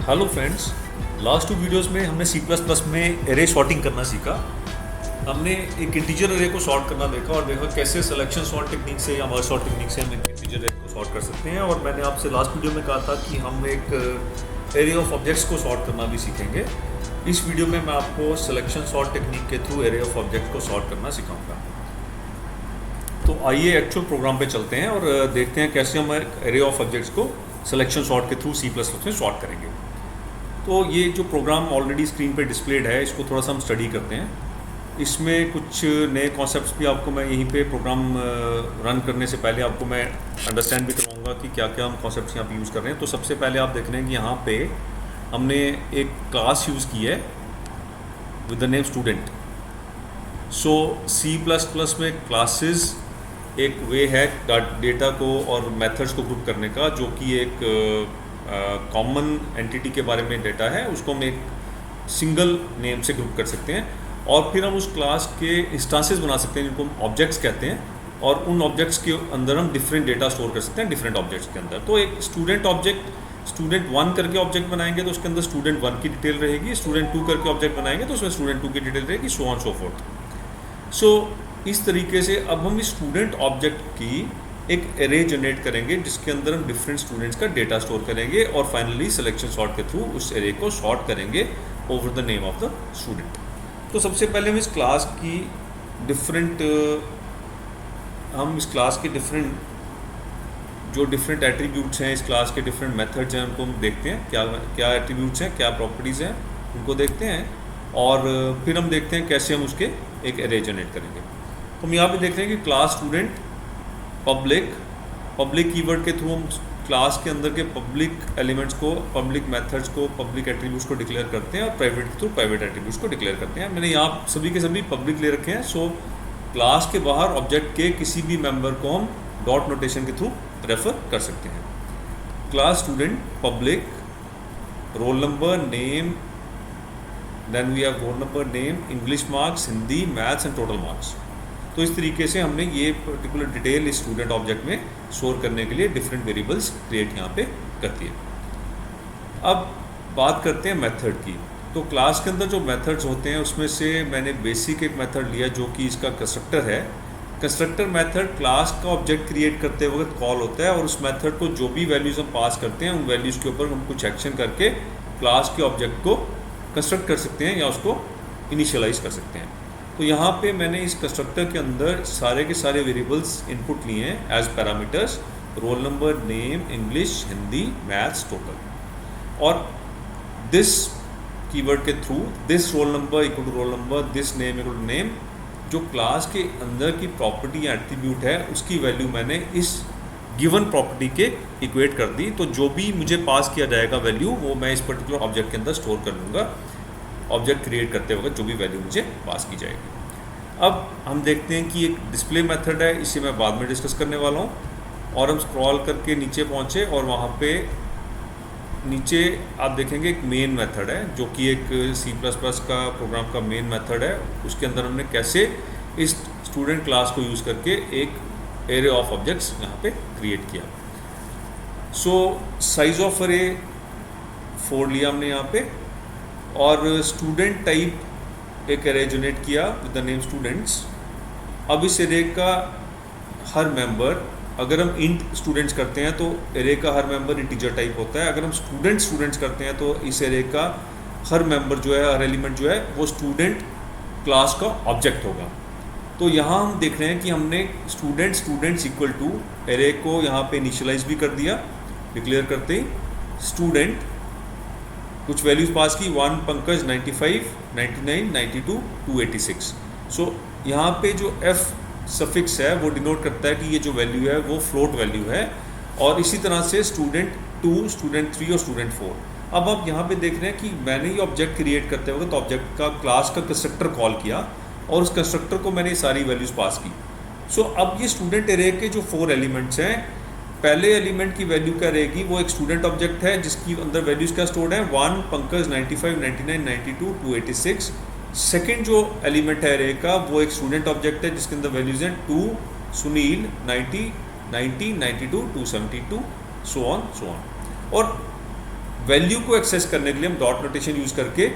Hello friends, last 2 videos में हमने सी plus plus में एरे सॉर्टिंग करना सीखा। हमने एक इंटीजर एरे को सॉर्ट करना देखा और देखा कैसे सिलेक्शन सॉर्ट टेक्निक से या मर्ज सॉर्ट टेक्निक से हम एक इंटीजर एरे को सॉर्ट कर सकते हैं। और मैंने आपसे लास्ट वीडियो में कहा था कि हम एक एरे ऑफ ऑब्जेक्ट्स को सॉर्ट करना भी सीखेंगे। इस वीडियो में मैं आपको सिलेक्शन सॉर्ट टेक्निक के थ्रू एरे ऑफ ऑब्जेक्ट को सॉर्ट करना सिखाऊंगा। तो आइए एक्चुअल प्रोग्राम पे चलते हैं और देखते हैं कैसे हम एरे ऑफ ऑब्जेक्ट्स को सिलेक्शन सॉर्ट के थ्रू सी प्लस प्लस में सॉर्ट करेंगे। तो ये जो प्रोग्राम ऑलरेडी स्क्रीन पे डिस्प्लेड है, इसको थोड़ा सा हम स्टडी करते हैं। इसमें कुछ नए कॉन्सेप्ट्स भी आपको मैं यहीं पे प्रोग्राम रन करने से पहले आपको मैं अंडरस्टैंड भी करवाऊंगा कि क्या क्या हम कॉन्सेप्ट्स यहाँ पे यूज़ कर रहे हैं। तो सबसे पहले आप देख रहे हैं कि यहाँ पे हमने एक क्लास यूज़ की है with the name student. So C plus plus में क्लासेस एक वे है डेटा को और मेथड्स को ग्रुप करने का, जो कि एक कॉमन एंटिटी के बारे में डेटा है, उसको हम एक सिंगल नेम से ग्रुप कर सकते हैं। और फिर हम उस क्लास के इंस्टांसेस बना सकते हैं जिनको हम ऑब्जेक्ट्स कहते हैं, और उन ऑब्जेक्ट्स के अंदर हम डिफरेंट डेटा स्टोर कर सकते हैं डिफरेंट ऑब्जेक्ट्स के अंदर। तो एक स्टूडेंट ऑब्जेक्ट स्टूडेंट 1 करके ऑब्जेक्ट बनाएंगे तो उसके अंदर स्टूडेंट 1 की डिटेल रहेगी। स्टूडेंट 2 करके ऑब्जेक्ट बनाएंगे तो उसमें स्टूडेंट 2 की डिटेल रहेगी, सो ऑन सो फोर्थ। सो इस तरीके से अब हम इस स्टूडेंट ऑब्जेक्ट की एक एरे जनरेट करेंगे जिसके अंदर हम डिफरेंट स्टूडेंट्स का डेटा स्टोर करेंगे और फाइनली सिलेक्शन सॉर्ट के थ्रू उस एरे को सॉर्ट करेंगे over the name of the student. तो सबसे पहले हम इस क्लास की डिफरेंट एट्रीब्यूट्स हैं, इस क्लास के डिफरेंट मेथड्स हैं, उनको हम देखते हैं क्या क्या एट्रीब्यूट्स हैं, क्या प्रॉपर्टीज़ हैं, उनको देखते हैं। और फिर हम देखते हैं कैसे हम उसके एक एरे जनरेट करेंगे। तो हम यहाँ पे देख रहे हैं कि क्लास स्टूडेंट पब्लिक कीवर्ड के थ्रू हम क्लास के अंदर के पब्लिक एलिमेंट्स को, पब्लिक मेथड्स को, पब्लिक एट्रीब्यूट्स को डिक्लेयर करते हैं और प्राइवेट के थ्रू प्राइवेट एट्रीब्यूट्स को डिक्लेयर करते हैं। मैंने यहाँ सभी के सभी पब्लिक ले रखे हैं। सो क्लास के बाहर ऑब्जेक्ट के किसी भी मेंबर को हम डॉट नोटेशन के थ्रू रेफर कर सकते हैं। Class student public roll number name, then we have roll number name, English marks, Hindi, maths and total marks. तो इस तरीके से हमने ये पर्टिकुलर डिटेल इस स्टूडेंट ऑब्जेक्ट में स्टोर करने के लिए डिफरेंट वेरिएबल्स क्रिएट यहाँ पे करती है। अब बात करते हैं मेथड की। तो क्लास के अंदर जो मेथड्स होते हैं उसमें से मैंने बेसिक एक मेथड लिया जो कि इसका कंस्ट्रक्टर है। कंस्ट्रक्टर मेथड क्लास का ऑब्जेक्ट क्रिएट करते वक्त कॉल होता है और उस मेथड को जो भी वैल्यूज़ हम पास करते हैं उन वैल्यूज़ के ऊपर हम कुछ एक्शन करके क्लास के ऑब्जेक्ट को कंस्ट्रक्ट कर सकते हैं या उसको इनिशियलाइज कर सकते हैं। तो यहाँ पे मैंने इस कंस्ट्रक्टर के अंदर सारे के सारे वेरिएबल्स इनपुट लिए हैं as parameters, roll number, name, English, Hindi, maths, total. और दिस कीवर्ड के through this roll number equal to roll number, this name equal to name, जो क्लास के अंदर की प्रॉपर्टी या एट्रीब्यूट है उसकी वैल्यू मैंने इस गिवन प्रॉपर्टी के इक्वेट कर दी। तो जो भी मुझे पास किया जाएगा वैल्यू वो मैं इस पर्टिकुलर ऑब्जेक्ट के अंदर स्टोर कर लूँगा ऑब्जेक्ट क्रिएट करते वक्त जो भी वैल्यू मुझे पास की जाएगी। अब हम देखते हैं कि एक डिस्प्ले मेथड है, इसे मैं बाद में डिस्कस करने वाला हूँ। और हम स्क्रॉल करके नीचे पहुँचे और वहाँ पे नीचे आप देखेंगे एक मेन मेथड है जो कि एक सी प्लस प्लस का प्रोग्राम का मेन मेथड है। उसके अंदर हमने कैसे इस स्टूडेंट क्लास को यूज़ करके एक एरे ऑफ ऑब्जेक्ट्स यहाँ पे क्रिएट किया। सो साइज ऑफ एरे 4 लिया हमने यहाँ पे और स्टूडेंट टाइप एक एरे जनरेट किया विद द नेम स्टूडेंट्स। अब इस एरे का हर मेंबर, अगर हम इंट स्टूडेंट्स करते हैं तो एरे का हर मेंबर इंटीजर टाइप होता है। अगर हम स्टूडेंट्स करते हैं तो इस एरे का हर मेंबर जो है, हर एलिमेंट जो है वो स्टूडेंट क्लास का ऑब्जेक्ट होगा। तो यहाँ हम देख रहे हैं कि हमने स्टूडेंट्स इक्वल टू एरे को यहाँ पे इनिशियलाइज भी कर दिया डिक्लेयर करते ही। स्टूडेंट कुछ वैल्यूज़ पास की, 1 पंकज, 95, 99, 92, 286। सो यहाँ पे जो एफ सफिक्स है वो डिनोट करता है कि ये जो वैल्यू है वो फ्लोट वैल्यू है। और इसी तरह से स्टूडेंट 2, स्टूडेंट 3 और स्टूडेंट 4। अब आप यहाँ पे देख रहे हैं कि मैंने ये ऑब्जेक्ट क्रिएट करते वक्त ऑब्जेक्ट का क्लास का कंस्ट्रक्टर कॉल किया और उस कंस्ट्रक्टर को मैंने सारी वैल्यूज़ पास की। सो अब ये स्टूडेंट एरे के जो 4 एलिमेंट्स हैं, पहले एलिमेंट की वैल्यू क्या रहेगी, वो एक स्टूडेंट ऑब्जेक्ट है जिसकी अंदर वैल्यूज़ क्या स्टोर्ड है, 1 पंकज, 95, 99, 92, 286। सेकंड जो एलिमेंट है एरे का वो एक स्टूडेंट ऑब्जेक्ट है जिसके अंदर वैल्यूज़ हैं 2 सुनील, 90, 92, 272, सो ऑन। और वैल्यू को एक्सेस करने के लिए हम डॉट नोटेशन यूज़ करके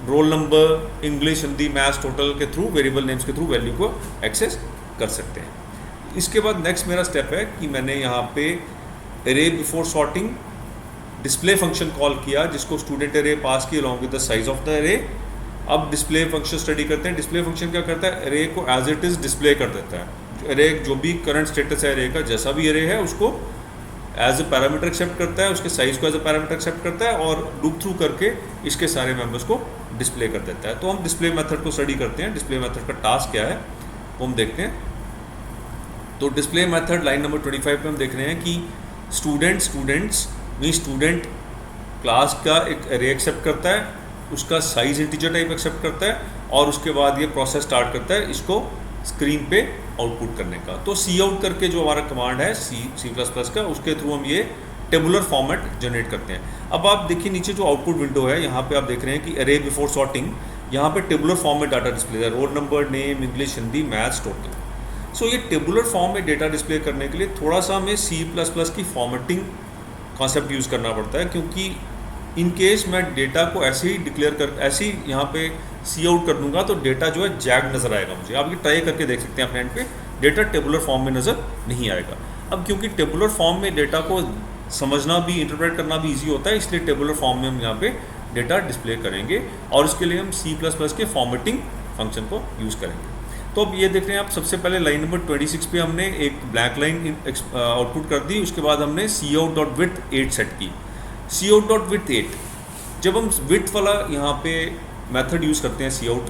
roll number, English, Hindi, maths, total के थ्रू, वेरिएबल नेम्स के थ्रू वैल्यू को एक्सेस कर सकते हैं। इसके बाद नेक्स्ट मेरा स्टेप है कि मैंने यहाँ पे array before sorting display function call किया, जिसको स्टूडेंट एरे पास की along with the size of the array. अब डिस्प्ले फंक्शन स्टडी करते हैं। डिस्प्ले फंक्शन क्या करता है, एरे को एज इट इज़ डिस्प्ले कर देता है। एरे जो भी करंट स्टेटस है एरे का, जैसा भी एरे है उसको एज ए पैरामीटर एक्सेप्ट करता है, उसके साइज को एज ए पैरामीटर एक्सेप्ट करता है और लूप थ्रू करके इसके सारे मेंबर्स को डिस्प्ले कर देता है। तो हम डिस्प्ले मेथड को स्टडी करते हैं। डिस्प्ले मेथड का टास्क क्या है वो हम देखते हैं। तो डिस्प्ले मेथड लाइन नंबर 25 पे हम देख रहे हैं कि स्टूडेंट क्लास का एक एरे एक्सेप्ट करता है, उसका साइज इंटीजर टाइप एक्सेप्ट करता है और उसके बाद ये प्रोसेस स्टार्ट करता है इसको स्क्रीन पे आउटपुट करने का। तो सी आउट करके जो हमारा कमांड है सी प्लस प्लस का, उसके थ्रू हम ये टेबुलर फॉर्मेट जनरेट करते हैं। अब आप देखिए नीचे जो आउटपुट विंडो है, यहाँ पे आप देख रहे हैं कि एरे बिफोर सॉर्टिंग, यहाँ पे टेबुलर फॉर्म में डाटा डिस्प्ले है, roll number, name, English, Hindi, maths, total. So ये टेबुलर फॉर्म में डेटा डिस्प्ले करने के लिए थोड़ा सा हमें सी प्लस प्लस की फॉर्मेटिंग कॉन्सेप्ट यूज़ करना पड़ता है, क्योंकि इन केस मैं डेटा को ऐसे ही डिक्लेयर कर, ऐसे ही यहाँ पे सी आउट कर दूंगा तो डेटा जो है जैग नज़र आएगा मुझे। आप ये ट्राई करके देख सकते हैं अपने एंड पे, डेटा टेबुलर फॉर्म में नज़र नहीं आएगा। अब क्योंकि टेबुलर फॉर्म में डेटा को समझना भी, इंटरप्रेट करना भी ईजी होता है, इसलिए टेबुलर फॉर्म में हम यहाँ पे डेटा डिस्प्ले करेंगे और इसके लिए हम सी प्लस प्लस के फॉर्मेटिंग फंक्शन को यूज़ करेंगे। तो अब ये देख रहे हैं आप, सबसे पहले लाइन नंबर 26 पे हमने एक ब्लैक लाइन आउटपुट कर दी। उसके बाद हमने सी आउट डॉट विथ 8 सेट की। सी आउट डॉट विथ 8, जब हम विथ वाला यहाँ पे मेथड यूज़ करते हैं सी आउट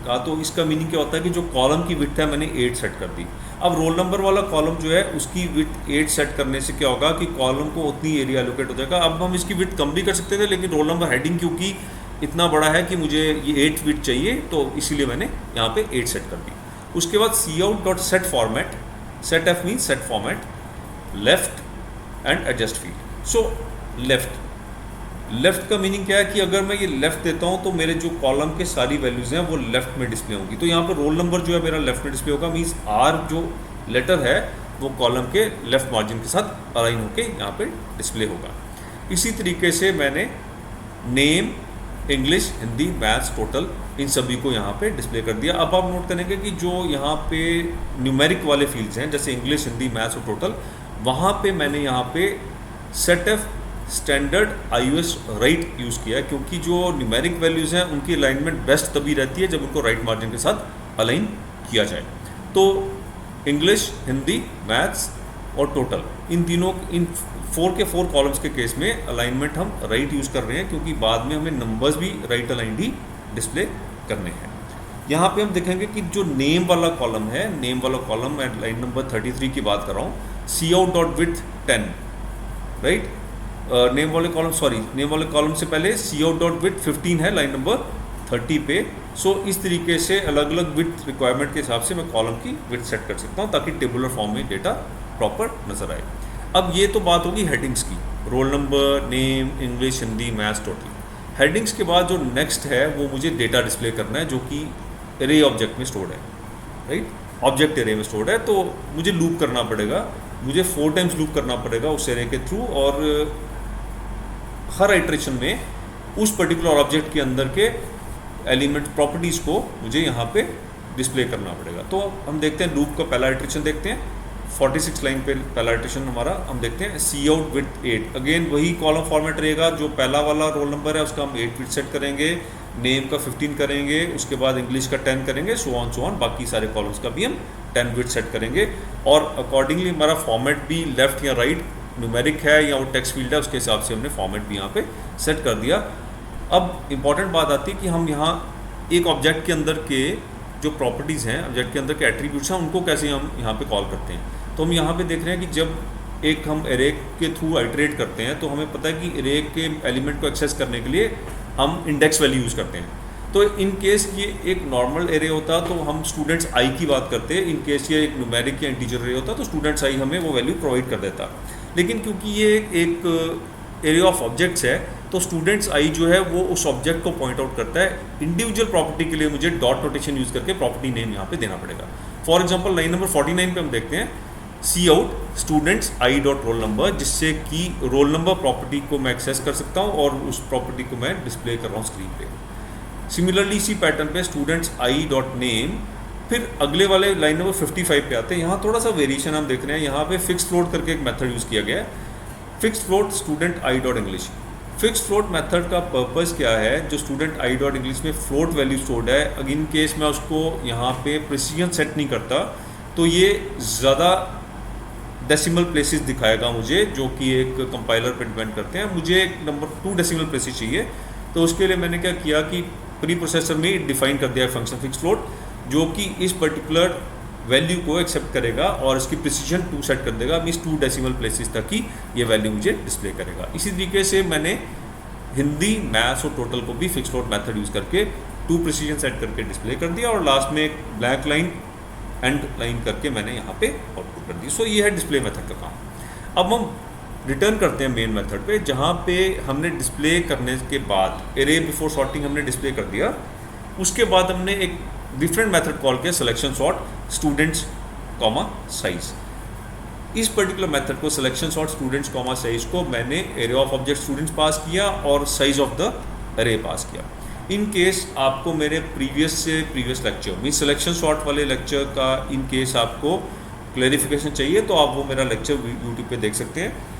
का, तो इसका मीनिंग क्या होता है कि जो कॉलम की विथ है मैंने 8 सेट कर दी। अब रोल नंबर वाला कॉलम जो है उसकी विथ 8 सेट करने से क्या होगा कि कॉलम को उतनी एरिया एलोकेट हो जाएगा। अब हम इसकी विथ कम भी कर सकते थे, लेकिन रोल नंबर हेडिंग क्योंकि इतना बड़ा है कि मुझे ये 8 विथ चाहिए, तो इसीलिए मैंने यहाँ पे 8 सेट कर दी। उसके बाद C out dot set format, set F mean set format, left and adjust field. So left का मीनिंग क्या है कि अगर मैं ये लेफ्ट देता हूँ तो मेरे जो कॉलम के सारी वैल्यूज़ हैं वो लेफ्ट में डिस्प्ले होंगी। तो यहाँ पर रोल नंबर जो है मेरा लेफ्ट में डिस्प्ले होगा, मीन्स आर जो लेटर है वो कॉलम के लेफ्ट मार्जिन के साथ अलाइन होके यहाँ पे डिस्प्ले होगा। इसी तरीके से मैंने name, English, Hindi, maths, total, इन सभी को यहाँ पे डिस्प्ले कर दिया। अब आप नोट करेंगे कि जो यहाँ पे न्यूमेरिक वाले फील्ड्स हैं जैसे इंग्लिश, हिंदी, मैथ्स और टोटल, वहाँ पे मैंने यहाँ पे set F standard iOS right use किया है, क्योंकि जो न्यूमेरिक वैल्यूज़ हैं उनकी अलाइनमेंट बेस्ट तभी रहती है जब उनको राइट मार्जिन के साथ अलाइन किया जाए। तो इंग्लिश, हिंदी, मैथ्स और टोटल, इन तीनों, इन 4 के 4 कॉलम्स के केस में अलाइनमेंट हम राइट यूज़ कर रहे हैं, क्योंकि बाद में हमें नंबर्स भी राइट अलाइंड ही डिस्प्ले करने हैं। यहाँ पे हम देखेंगे कि जो नेम वाला कॉलम है, नेम वाला कॉलम मैं लाइन नंबर 33 की बात कर रहा हूँ, C out dot with 10, right. Name वाले कॉलम से पहले सी आउट डॉट विथ 15 है लाइन नंबर 30 पे। सो इस तरीके से अलग अलग विथ रिक्वायरमेंट के हिसाब से मैं कॉलम की विथ सेट कर सकता हूँ ताकि टेबुलर फॉर्म में डेटा प्रॉपर नजर आए। अब ये तो बात होगी हेडिंग्स की, role number, name, English, Hindi, maths, total. Headings के बाद जो नेक्स्ट है वो मुझे डेटा डिस्प्ले करना है, जो कि एरे ऑब्जेक्ट में स्टोर्ड है, राइट। ऑब्जेक्ट एरे में स्टोर्ड है, तो मुझे लूप करना पड़ेगा, मुझे 4 टाइम्स लूप करना पड़ेगा उस एरे के थ्रू, और हर आइट्रेशन में उस पर्टिकुलर ऑब्जेक्ट के अंदर के एलिमेंट प्रॉपर्टीज़ को मुझे यहाँ पे डिस्प्ले करना पड़ेगा। तो हम देखते हैं लूप का पहला आइट्रेशन देखते हैं, 46 लाइन पे पहला आइट्रेशन हमारा हम देखते हैं, सी आउट विथ 8। अगेन वही कॉलम फॉर्मेट रहेगा, जो पहला वाला रोल नंबर है उसका हम 8 विथ सेट करेंगे, नेम का 15 करेंगे, उसके बाद इंग्लिश का 10 करेंगे, सो ऑन बाकी सारे कॉलम्स का भी हम 10 विथ सेट करेंगे। और अकॉर्डिंगली हमारा फॉर्मेट भी लेफ्ट या राइट, न्यूमेरिक है या वो टेक्स्ट फील्ड है, उसके हिसाब से हमने फॉर्मेट भी यहाँ पे सेट कर दिया। अब इंपॉर्टेंट बात आती है कि हम यहाँ एक ऑब्जेक्ट के अंदर के जो प्रॉपर्टीज़ हैं, ऑब्जेक्ट के अंदर के एट्रीब्यूट्स हैं, उनको कैसे हम यहाँ पे कॉल करते हैं। तो हम यहाँ पे देख रहे हैं कि जब एक हम एरे के थ्रू आइटरेट करते हैं तो हमें पता है कि एरे के एलिमेंट को एक्सेस करने के लिए हम इंडेक्स वैल्यू यूज़ करते हैं। तो इन केस ये एक नॉर्मल एरे होता तो हम स्टूडेंट्स आई की बात करते हैं, इन केस ये एक न्यूमेरिक या इंटीजर एरे होता तो स्टूडेंट्स आई हमें वो वैल्यू प्रोवाइड कर देता। लेकिन क्योंकि ये एक एरे ऑफ ऑब्जेक्ट्स है तो स्टूडेंट्स आई जो है वो उस ऑब्जेक्ट को पॉइंट आउट करता है। इंडिविजुअल प्रॉपर्टी के लिए मुझे डॉट नोटेशन यूज़ करके प्रॉपर्टी नेम यहाँ पे देना पड़ेगा। फॉर एग्जांपल लाइन नंबर 49 पे हम देखते हैं C out students I dot roll number, जिससे कि रोल नंबर प्रॉपर्टी को मैं एक्सेस कर सकता हूँ और उस प्रॉपर्टी को मैं डिस्प्ले कर रहा हूँ स्क्रीन पे। सिमिलरली इसी पैटर्न पे स्टूडेंट्स आई डॉट नेम, फिर अगले वाले लाइन नंबर 55 पे आते हैं। यहाँ थोड़ा सा वेरिएशन हम देख रहे हैं, यहाँ पे फिक्स फ्लोट करके एक मेथड यूज़ किया गया है, fix float student I dot English. Fix float method का पर्पस क्या है, जो स्टूडेंट आई डॉट इंग्लिश में फ्लोट वैल्यू स्टोर्ड है, अगिन केस मैं उसको यहाँ पे प्रिसीजन सेट नहीं करता तो ये ज़्यादा डेसिमल प्लेसेस दिखाएगा मुझे, जो कि एक कंपाइलर पे डिपेंड करते हैं। मुझे एक नंबर 2 डेसिमल प्लेसेस चाहिए, तो उसके लिए मैंने क्या किया कि प्री प्रोसेसर में डिफाइन कर दिया फंक्शन फिक्स फ्लोट, जो कि इस पर्टिकुलर वैल्यू को एक्सेप्ट करेगा और इसकी प्रिसीजन 2 सेट कर देगा, मीन्स 2 डेसिमल प्लेसेस तक ही ये वैल्यू मुझे डिस्प्ले करेगा। इसी तरीके से मैंने हिंदी, मैथ्स और टोटल को भी फिक्स फ्लोट मेथड यूज़ करके 2 प्रिसीजन सेट करके डिस्प्ले कर दिया और लास्ट में एक ब्लैक लाइन एंड लाइन करके मैंने यहाँ पे आउटपुट कर दी। सो ये है डिस्प्ले मेथड का काम। अब हम रिटर्न करते हैं मेन मेथड पे, जहाँ पे हमने डिस्प्ले करने के बाद एरे बिफोर सॉर्टिंग हमने डिस्प्ले कर दिया, उसके बाद हमने एक डिफरेंट मेथड कॉल किया selection sort students comma size. इस पर्टिकुलर मेथड को selection sort students comma size को मैंने array of object students pass किया और साइज ऑफ द एरे पास किया। इन केस आपको मेरे previous lecture mean selection sort वाले लेक्चर का इन केस आपको क्लैरिफिकेशन चाहिए तो आप वो मेरा लेक्चर यूट्यूब पे देख सकते हैं।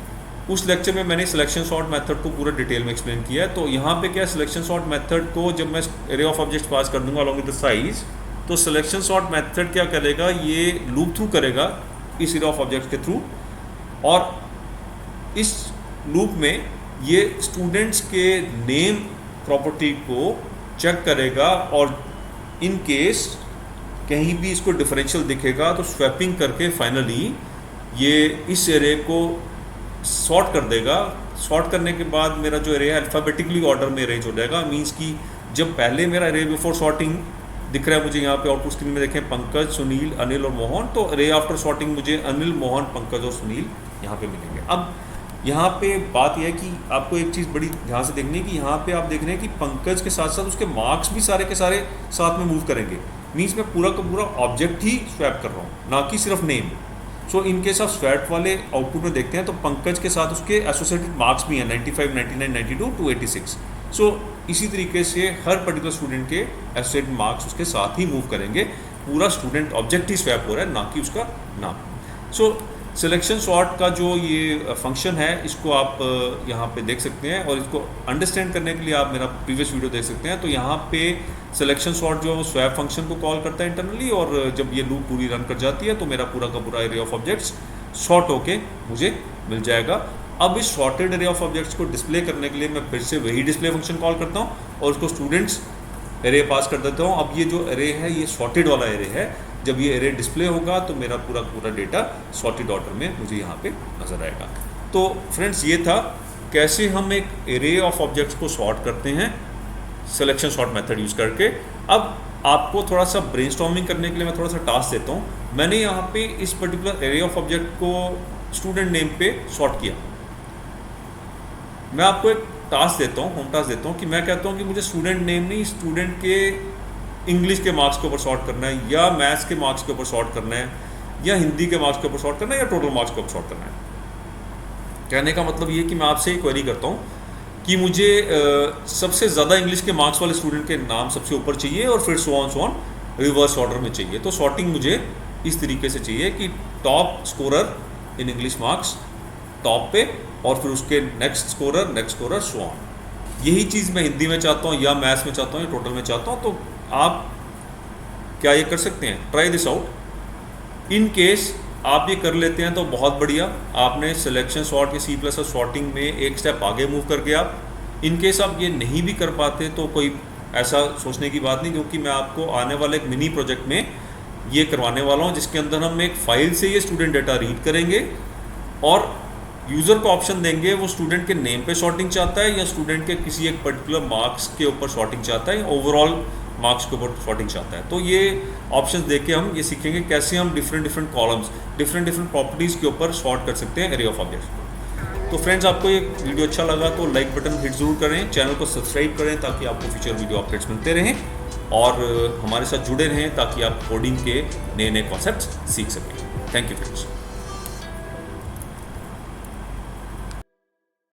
उस लेक्चर में मैंने सिलेक्शन सॉर्ट मेथड को पूरा डिटेल में एक्सप्लेन किया है। तो यहाँ पे क्या सिलेक्शन सॉर्ट मेथड को जब मैं एरे ऑफ ऑब्जेक्ट्स पास कर दूंगा अलॉन्ग विद द साइज, तो सिलेक्शन सॉर्ट मेथड क्या करेगा, ये लूप थ्रू करेगा इस एरे ऑफ ऑब्जेक्ट्स के थ्रू, और इस लूप में ये स्टूडेंट्स के नेम प्रॉपर्टी को चेक करेगा और इन केस कहीं भी इसको डिफरेंशियल दिखेगा तो स्वैपिंग करके फाइनली ये इस एरे को सॉर्ट कर देगा। सॉर्ट करने के बाद मेरा जो एरे है अल्फ़ाबेटिकली ऑर्डर में अरेंज हो जाएगा, मींस कि जब पहले मेरा एरे बिफोर सॉर्टिंग दिख रहा है मुझे यहाँ पे आउटपुट स्क्रीन में देखें पंकज, सुनील, अनिल और मोहन, तो एरे आफ्टर सॉर्टिंग मुझे अनिल, मोहन, पंकज और सुनील यहाँ पे मिलेंगे। अब यहाँ पे बात यह है कि आपको एक चीज़ बड़ी ध्यान से देखनी है कि यहाँ पे आप देख रहे हैं कि पंकज के साथ साथ उसके मार्क्स भी सारे के सारे साथ में मूव करेंगे, मीन्स मैं पूरा का पूरा ऑब्जेक्ट ही स्वैप कर रहा हूँ, ना कि सिर्फ नेम। सो इन केस आप स्वैप वाले आउटपुट में देखते हैं तो पंकज के साथ उसके एसोसिएटेड मार्क्स भी हैं 95, 99, 92 to 86। सो इसी तरीके से हर पर्टिकुलर स्टूडेंट के एसोसिएटेड मार्क्स उसके साथ ही मूव करेंगे, पूरा स्टूडेंट ऑब्जेक्ट ही स्वैप हो रहा है, ना कि उसका नाम। सो सिलेक्शन सॉर्ट का जो ये फंक्शन है इसको आप यहाँ पे देख सकते हैं और इसको अंडरस्टैंड करने के लिए आप मेरा प्रीवियस वीडियो देख सकते हैं। तो यहाँ पे सिलेक्शन सॉर्ट जो स्वैप फंक्शन को कॉल करता है इंटरनली, और जब ये लूप पूरी रन कर जाती है तो मेरा पूरा का पूरा एरे ऑफ ऑब्जेक्ट्स सॉर्ट होके मुझे मिल जाएगा। अब इस सॉर्टेड एरे ऑफ ऑब्जेक्ट्स को डिस्प्ले करने के लिए मैं फिर से वही डिस्प्ले फंक्शन कॉल करता हूँ और उसको स्टूडेंट्स एरे पास कर देता हूँ। अब ये जो एरे है ये सॉर्टेड वाला एरे है, जब ये एरे डिस्प्ले होगा तो मेरा पूरा पूरा डेटा सॉर्टेड ऑर्डर में मुझे यहाँ पे नज़र आएगा। तो फ्रेंड्स ये था कैसे हम एक एरे ऑफ ऑब्जेक्ट्स को सॉर्ट करते हैं सिलेक्शन सॉर्ट मेथड यूज़ करके। अब आपको थोड़ा सा ब्रेनस्टॉर्मिंग करने के लिए मैं थोड़ा सा टास्क देता हूँ। मैंने यहाँ पे इस पर्टिकुलर एरे ऑफ ऑब्जेक्ट को स्टूडेंट नेम पे सॉर्ट किया। मैं आपको एक टास्क देता हूँ, होम टास्क देता हूँ कि मैं कहता हूँ कि मुझे स्टूडेंट नेम नहीं, स्टूडेंट के इंग्लिश के मार्क्स के ऊपर सॉर्ट करना है, या मैथ्स के मार्क्स के ऊपर सॉर्ट करना है, या हिंदी के मार्क्स के ऊपर सॉर्ट करना है, या टोटल मार्क्स के ऊपर सॉर्ट करना है। कहने का मतलब ये कि मैं आपसे ही क्वेरी करता हूँ कि मुझे सबसे ज़्यादा इंग्लिश के मार्क्स वाले स्टूडेंट के नाम सबसे ऊपर चाहिए और फिर सो ऑन रिवर्स ऑर्डर में चाहिए। तो सॉर्टिंग मुझे इस तरीके से चाहिए कि top scorer in English marks top पे, और फिर उसके नेक्स्ट स्कोरर सो ऑन। यही चीज़ मैं हिंदी में चाहता हूँ, या मैथ्स में चाहता हूँ, या टोटल में चाहता हूँ। तो आप क्या ये कर सकते हैं, try this out. In case आप ये कर लेते हैं तो बहुत बढ़िया, आपने सिलेक्शन सॉर्ट या C++ सॉर्टिंग में एक स्टेप आगे मूव करके आप। इन केस आप ये नहीं भी कर पाते तो कोई ऐसा सोचने की बात नहीं, क्योंकि मैं आपको आने वाले एक मिनी प्रोजेक्ट में ये करवाने वाला हूँ जिसके अंदर हम एक फ़ाइल से ये स्टूडेंट डाटा रीड करेंगे और यूज़र को ऑप्शन देंगे वो स्टूडेंट के नेम पे सॉर्टिंग चाहता है या स्टूडेंट के किसी एक पर्टिकुलर मार्क्स के ऊपर सॉर्टिंग चाहता है, ओवरऑल मार्क्स के ऊपर सॉर्टिंग चाहता है। तो ये ऑप्शंस देख के हम ये सीखेंगे कैसे हम डिफरेंट कॉलम्स डिफरेंट प्रॉपर्टीज़ के ऊपर सॉर्ट कर सकते हैं एरे ऑफ ऑब्जेक्ट्स को। तो फ्रेंड्स, आपको ये वीडियो अच्छा लगा तो लाइक बटन हिट ज़रूर करें, चैनल को सब्सक्राइब करें ताकि आपको फ्यूचर वीडियो अपडेट्स मिलते रहें, और हमारे साथ जुड़े रहें ताकि आप कोडिंग के नए कॉन्सेप्ट्स सीख सकें। Thank you friends.